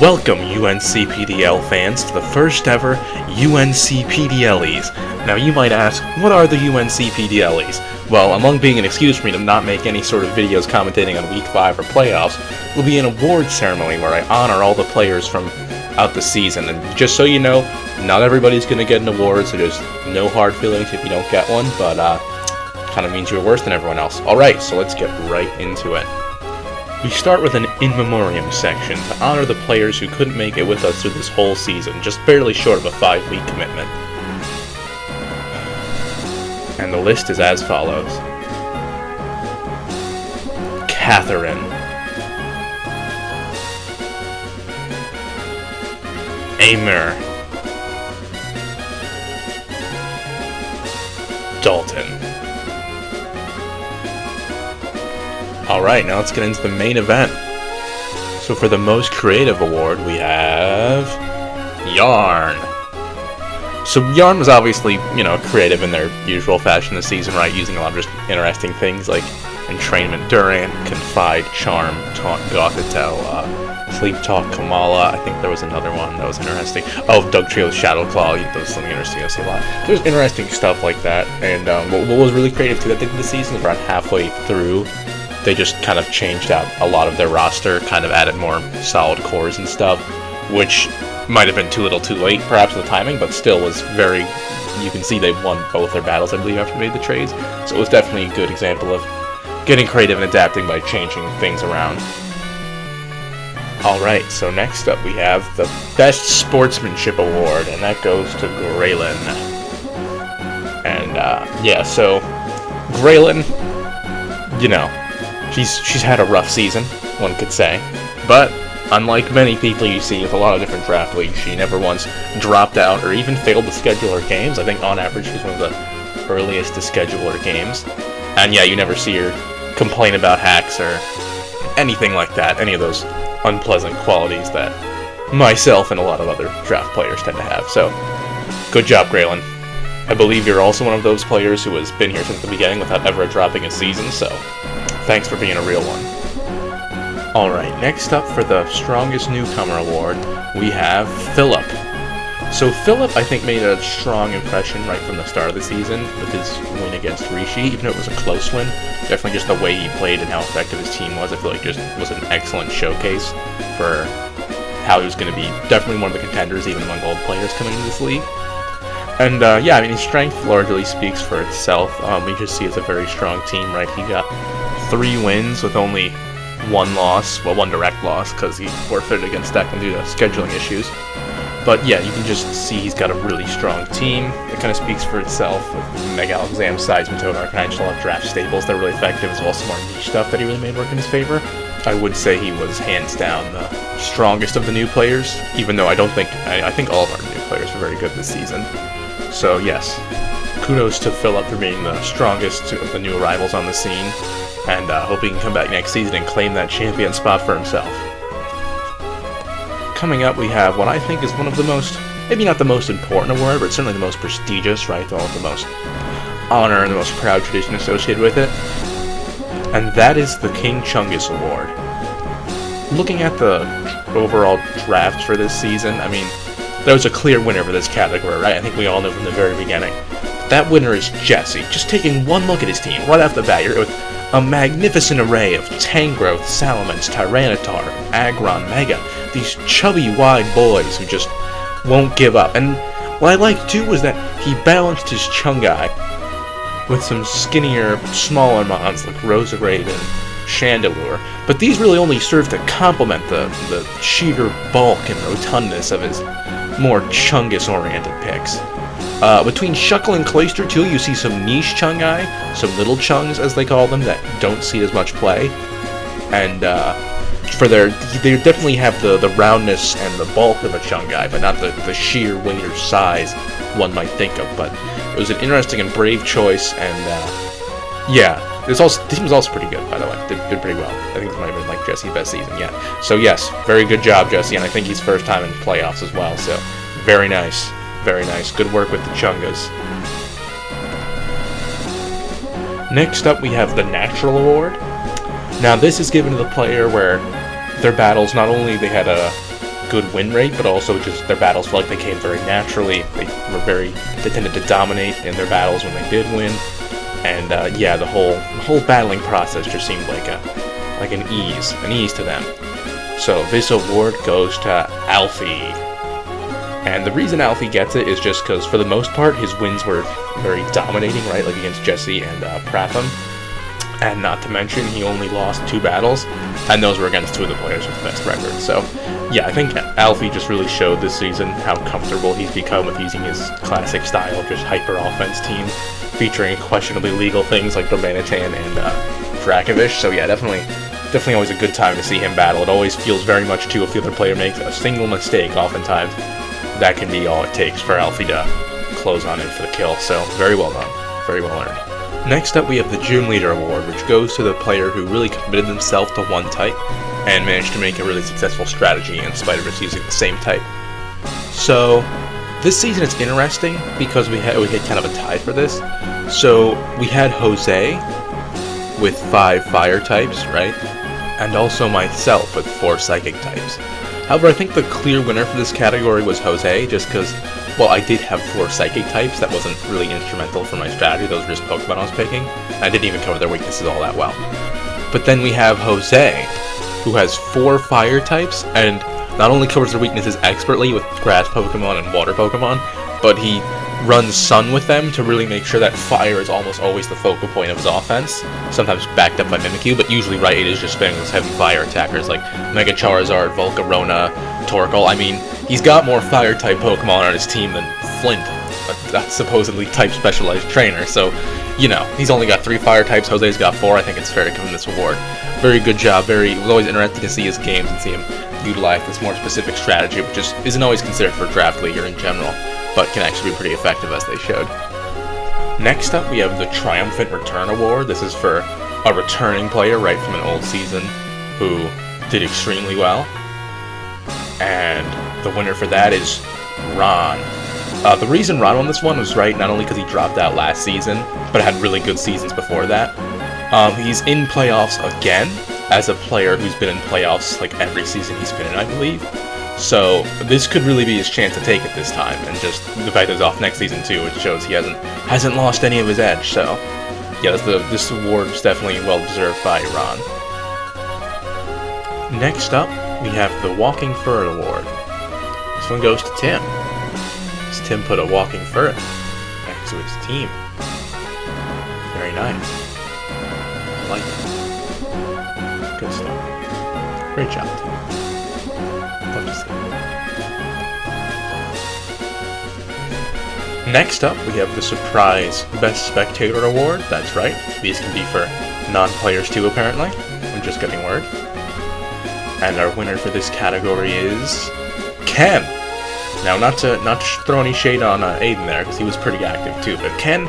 Welcome, UNCPDL fans, to the first ever UNCPDLies. Now, you might ask, what are the UNCPDLies? Well, among being an excuse for me to not make any sort of videos commentating on Week 5 or playoffs, will be an award ceremony where I honor all the players from out the season. And just so you know, not everybody's going to get an award, so there's no hard feelings if you don't get one, but kind of means you're worse than everyone else. Alright, so let's get right into it. We start with an in memoriam section to honor the players who couldn't make it with us through this whole season, just barely short of a 5-week commitment. And the list is as follows. Catherine, Amir, Dalton. Alright, now let's get into the main event. So for the most creative award, we have Yarn. So Yarn was obviously, creative in their usual fashion this season, right? Using a lot of just interesting things like Entrainment Durant, Confide, Charm, Taunt Gothitelle, Sleep Talk Kamala. I think there was another one that was interesting. Oh, Doug Trio's Shadow Claw. That was something interesting I see a lot. There's interesting stuff like that. And what was really creative too, I think this season was around halfway through. They just kind of changed out a lot of their roster, kind of added more solid cores and stuff, which might have been too little too late, perhaps, the timing, but still was very, you can see they won both their battles, I believe, after they made the trades. So it was definitely a good example of getting creative and adapting by changing things around. Alright, so next up we have the Best Sportsmanship Award, and that goes to Graylin. And, so Graylin, She's had a rough season, one could say, but unlike many people you see with a lot of different draft leagues, she never once dropped out or even failed to schedule her games. I think on average she's one of the earliest to schedule her games. And yeah, you never see her complain about hacks or anything like that, any of those unpleasant qualities that myself and a lot of other draft players tend to have. So, good job, Graylin. I believe you're also one of those players who has been here since the beginning without ever dropping a season, so thanks for being a real one. Alright, next up for the Strongest Newcomer Award, we have Philip. So Philip, I think, made a strong impression right from the start of the season with his win against Rishi, even though it was a close win. Definitely just the way he played and how effective his team was, I feel like just was an excellent showcase for how he was going to be definitely one of the contenders, even among old players coming into this league. And, his strength largely speaks for itself. We just see it's a very strong team, right? He got 3 wins with only 1 loss, well, 1 direct loss, because he forfeited against Declan due to scheduling issues. But yeah, you can just see he's got a really strong team. It kind of speaks for itself with Mega Alexam, Seismitoad, Arcanine, a lot of draft staples that are really effective, as well as some more niche stuff that he really made work in his favor. I would say he was hands down the strongest of the new players, even though I think all of our new players were very good this season. So yes, kudos to Philip for being the strongest of the new arrivals on the scene, and hope he can come back next season and claim that champion spot for himself. Coming up, we have what I think is one of the most, maybe not the most important award, but certainly the most prestigious, right? The one with the most honor and the most proud tradition associated with it. And that is the King Chungus Award. Looking at the overall drafts for this season, there was a clear winner for this category, right? I think we all know from the very beginning. That winner is Jesse. Just taking one look at his team, right off the bat, you're with a magnificent array of Tangrowth, Salamence, Tyranitar, Aggron, Mega. These chubby, wide boys who just won't give up. And what I liked, too, was that he balanced his Chungai with some skinnier, smaller mons like Roserade and Chandelure. But these really only serve to complement the sheer bulk and rotundness of his more Chungus-oriented picks. Between Shuckle and Cloyster, too, you see some niche Chungai, some little Chungs, as they call them, that don't see as much play. And they definitely have the roundness and the bulk of a Chungai, but not the sheer weight or size one might think of. But it was an interesting and brave choice, and the team was also pretty good, by the way. Did pretty well. I think this might have been Jesse's best season yet. So yes, very good job, Jesse, and I think he's first time in playoffs as well. So very nice. Very nice. Good work with the Chungas. Next up, we have the Natural Award. Now, this is given to the player where their battles, not only they had a good win rate, but also just their battles felt like they came very naturally. They tended to dominate in their battles when they did win, and yeah, the whole battling process just seemed like an ease to them. So this award goes to Alfie. And the reason Alfie gets it is just because, for the most part, his wins were very dominating, right? Like against Jesse and Pratham. And not to mention, he only lost 2 battles, and those were against 2 of the players with the best record. So, yeah, I think Alfie just really showed this season how comfortable he's become with using his classic style, just hyper-offense team, featuring questionably legal things like Urbanitan and Dracovish. So, yeah, definitely always a good time to see him battle. It always feels very much, too, if the other player makes a single mistake, oftentimes that can be all it takes for Alfie to close on in for the kill. So, very well done. Very well earned. Next up, we have the Gym Leader Award, which goes to the player who really committed themselves to one type and managed to make a really successful strategy in spite of just using the same type. So, this season it's interesting because we had kind of a tie for this. So, we had Jose with 5 fire types, right? And also myself with 4 psychic types. However, I think the clear winner for this category was Jose, just because, well, I did have 4 psychic types. That wasn't really instrumental for my strategy. Those were just Pokemon I was picking. I didn't even cover their weaknesses all that well. But then we have Jose, who has 4 fire types, and not only covers their weaknesses expertly with grass Pokemon and water Pokemon, but he runs Sun with them to really make sure that fire is almost always the focal point of his offense, sometimes backed up by Mimikyu, but usually, right, it is just spamming those heavy fire attackers like Mega Charizard, Volcarona, Torkoal. I mean, he's got more fire-type Pokemon on his team than Flint, that supposedly type-specialized trainer, so, you know, he's only got 3 fire types, Jose's got 4, I think it's fair to give him this award. Very good job, it was always interesting to see his games and see him utilize this more specific strategy, which just isn't always considered for Draft League or in general, but can actually be pretty effective as they showed. Next up, we have the Triumphant Return Award. This is for a returning player right from an old season who did extremely well. And the winner for that is Ron. The reason Ron won this one was right not only because he dropped out last season, but had really good seasons before that. He's in playoffs again as a player who's been in playoffs like every season he's been in, I believe. So this could really be his chance to take it this time, and just the fact that he's off next season too, which shows he hasn't lost any of his edge. So yeah, this award is definitely well deserved by Ron. Next up, we have the Walking Fur Award. This one goes to Tim. As Tim put a walking fur next to his team. Very nice. I like it. Good stuff. Great job, Tim. Love to see it. Next up, we have the surprise Best Spectator Award. That's right. These can be for non-players too, apparently. I'm just getting word. And our winner for this category is Ken. Now, not to throw any shade on Aiden there, because he was pretty active too, but Ken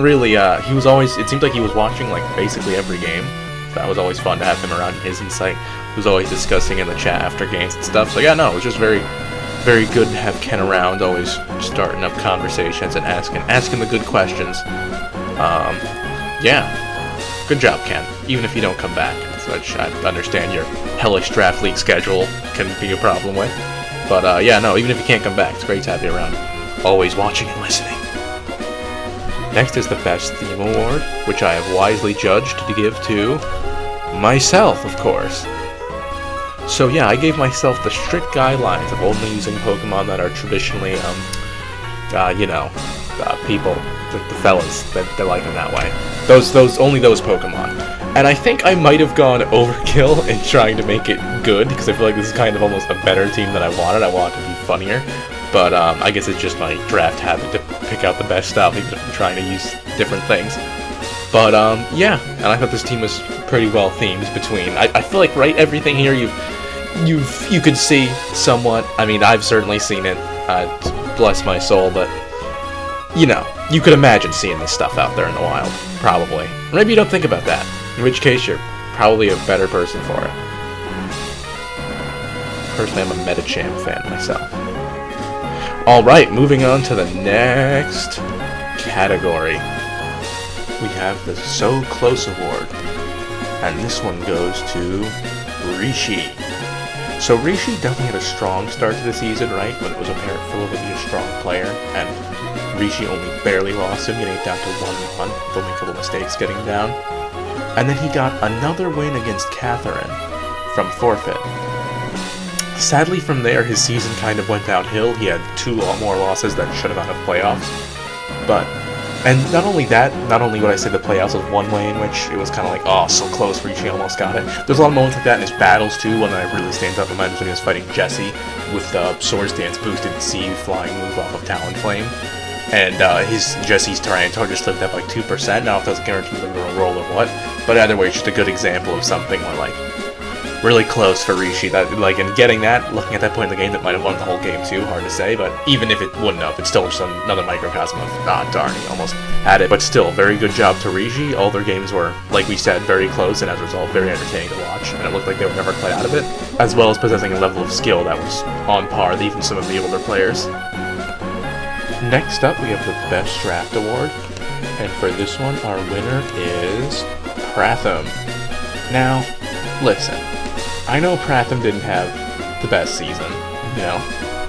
really, he was always, it seemed like he was watching like basically every game. So that was always fun to have him around in his insight. He was always discussing in the chat after games and stuff. So yeah, no, it was just very, very good to have Ken around, always starting up conversations and asking the good questions. Yeah, good job, Ken. Even if you don't come back, which I understand your hellish draft league schedule can be a problem with. But yeah, no, even if you can't come back, it's great to have you around, always watching and listening. Next is the Best Theme Award, which I have wisely judged to give to myself, of course. So yeah, I gave myself the strict guidelines of only using Pokemon that are traditionally, people, the fellas, they like them that way. Only those Pokemon. And I think I might have gone overkill in trying to make it good, because I feel like this is kind of almost a better team than I wanted. I want it to be funnier. But I guess it's just my draft habit to pick out the best stuff, even if I'm trying to use different things. But yeah, and I thought this team was pretty well themed between. I feel like everything here you could see somewhat. I mean, I've certainly seen it. Bless my soul, but you know, you could imagine seeing this stuff out there in the wild, probably. Or maybe you don't think about that. In which case, you're probably a better person for it. Personally, I'm a Metachamp fan myself. Alright, moving on to the next category. We have the So Close Award. And this one goes to Rishi. So Rishi definitely had a strong start to the season, right? When it was apparent Phil would be a strong player, and Rishi only barely lost him, getting it down to 1-1, with only a couple mistakes getting down. And then he got another win against Catherine from forfeit. Sadly, from there, his season kind of went downhill. He had 2 more losses that should have gone to playoffs. And not only that, not only would I say the playoffs was one way in which it was kind of like, oh, so close, Rishi almost got it. There's a lot of moments like that in his battles, too. One that really stands out in mind was when he was fighting Jesse with the Swords Dance boosted C flying move off of Talonflame. And Jesse's Tyranitar just lived at like 2%. I don't know if that was guaranteed to roll or what. But either way, it's just a good example of something where, like, really close for Rishi. That, like, and getting that, looking at that point in the game, that might have won the whole game too. Hard to say, but even if it wouldn't have, it's still just another microcosm of, darn, he almost had it. But still, very good job to Rishi. All their games were, like we said, very close, and as a result, very entertaining to watch. And it looked like they would never play out of it, as well as possessing a level of skill that was on par with even some of the older players. Next up, we have the Best Draft Award, and for this one, our winner is Pratham. Now, listen. I know Pratham didn't have the best season,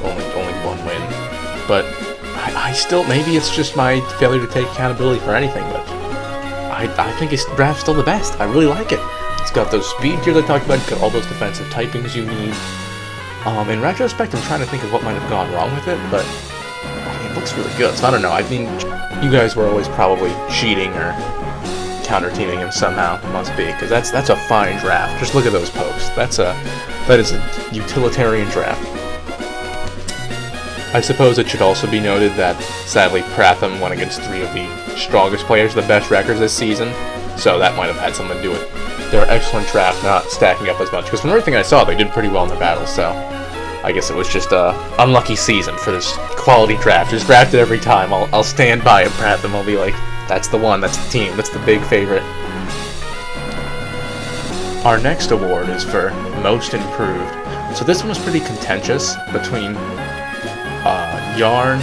only 1 win, but I still, maybe it's just my failure to take accountability for anything, but I think his draft's still the best. I really like it. It's got those speed tiers I talked about, it's got all those defensive typings you need. In retrospect, I'm trying to think of what might have gone wrong with it, but it looks really good, so I don't know. I mean, you guys were always probably cheating or counter-teaming him somehow, must be, because that's a fine draft. Just look at those pokes. That is a utilitarian draft. I suppose it should also be noted that, sadly, Pratham went against 3 of the strongest players with the best records this season, so that might have had something to do with their excellent draft not stacking up as much, because from everything I saw, they did pretty well in their battles, so I guess it was just a unlucky season for this quality draft. Just draft it every time. I'll stand by it, Pratham. I'll be like, that's the one, that's the team, that's the big favorite. Our next award is for Most Improved. So this one was pretty contentious between Yarn,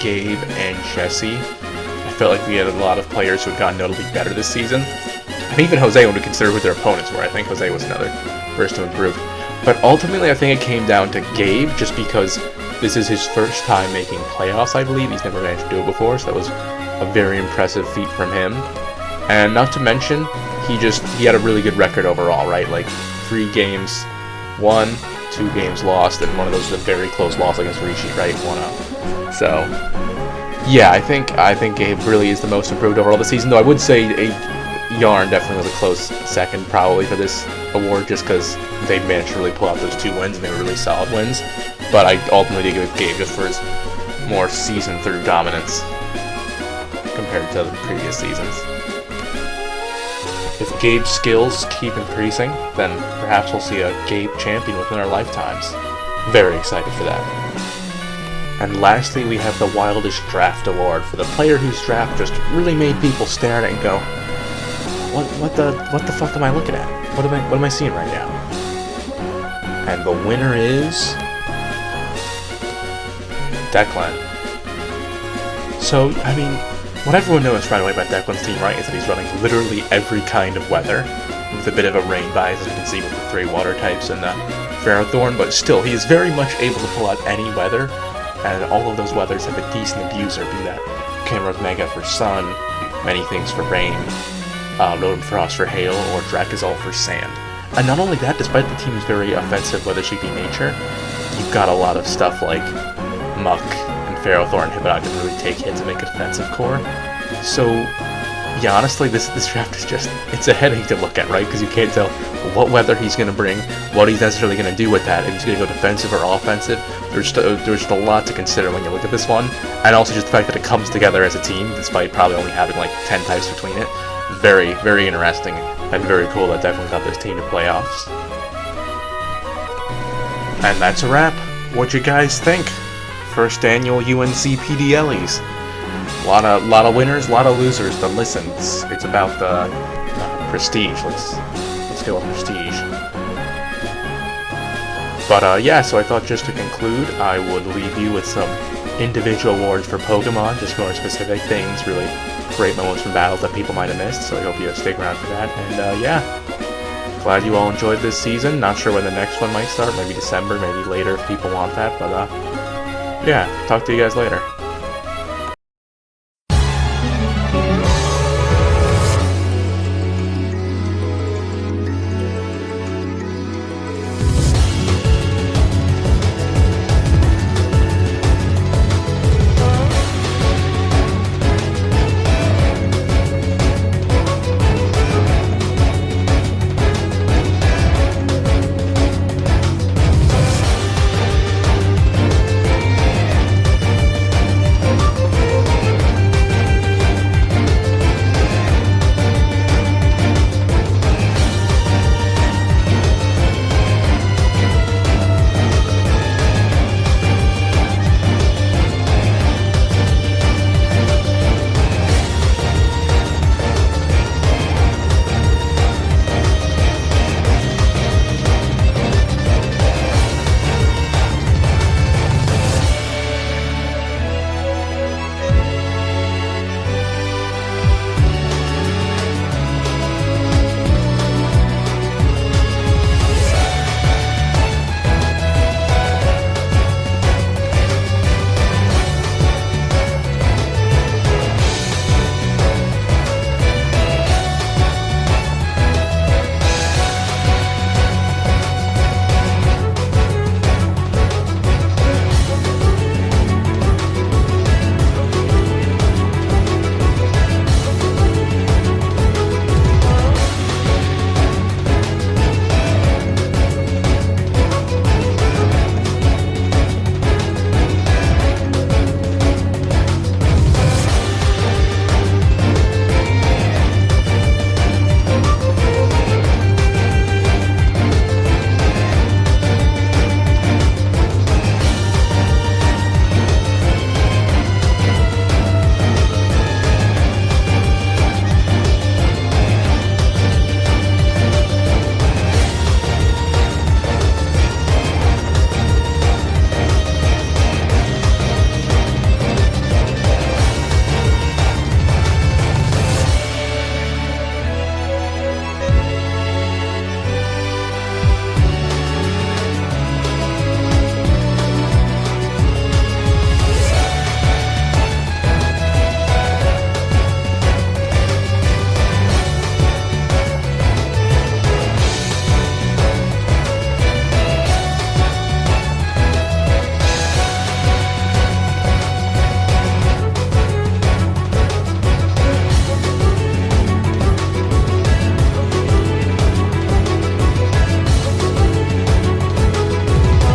Gabe, and Jesse. I felt like we had a lot of players who had gotten notably better this season. And even Jose wanted to consider who their opponents were. I think Jose was another first to improve. But ultimately, I think it came down to Gabe, just because this is his first time making playoffs, I believe. He's never managed to do it before, so that was a very impressive feat from him. And not to mention, he had a really good record overall, right? Like 3 games won, 2 games lost, and one of those was a very close loss against Rishi, right? 1-0. So yeah, I think Gabe really is the most improved overall this season. Though I would say Yarn definitely was a close second probably for this award, just because they managed to really pull out those 2 wins and they were really solid wins. But I ultimately give it Gabe just for his more season through dominance compared to the previous seasons. If Gabe's skills keep increasing, then perhaps we'll see a Gabe champion within our lifetimes. Very excited for that. And lastly, we have the Wildest Draft Award for the player whose draft just really made people stare at it and go, what the fuck am I looking at? What am I seeing right now? And the winner is Declan. So, I mean, what everyone knows right away about Declan's team, right, is that he's running literally every kind of weather, with a bit of a rain bias, as you can see with the 3 water types and the Ferrothorn, but still, he is very much able to pull out any weather, and all of those weathers have a decent abuser, be that Cameron's Mega for Sun, many things for rain, Rotom Frost for hail, or Drakazol for sand. And not only that, despite the team's very offensive weather-shaping nature, you've got a lot of stuff like Muck and Ferrothorn and Hippopotamus can really take hits and make a defensive core. So, yeah, honestly, this draft is just, it's a headache to look at, right? Because you can't tell what weather he's going to bring, what he's necessarily going to do with that, if he's going to go defensive or offensive. There's just a lot to consider when you look at this one, and also just the fact that it comes together as a team, despite probably only having like 10 types between it. Very, very interesting, and very cool that Declan got this team to playoffs. And that's a wrap. What you guys think? First annual UNCPDLies. A lot of winners, a lot of losers, but listen, it's about the prestige. Let's go with prestige. But yeah, so I thought just to conclude, I would leave you with some individual awards for Pokemon, just more specific things, really great moments from battles that people might have missed, so I hope you stick around for that. And yeah, glad you all enjoyed this season. Not sure when the next one might start. Maybe December, maybe later if people want that. But yeah, talk to you guys later.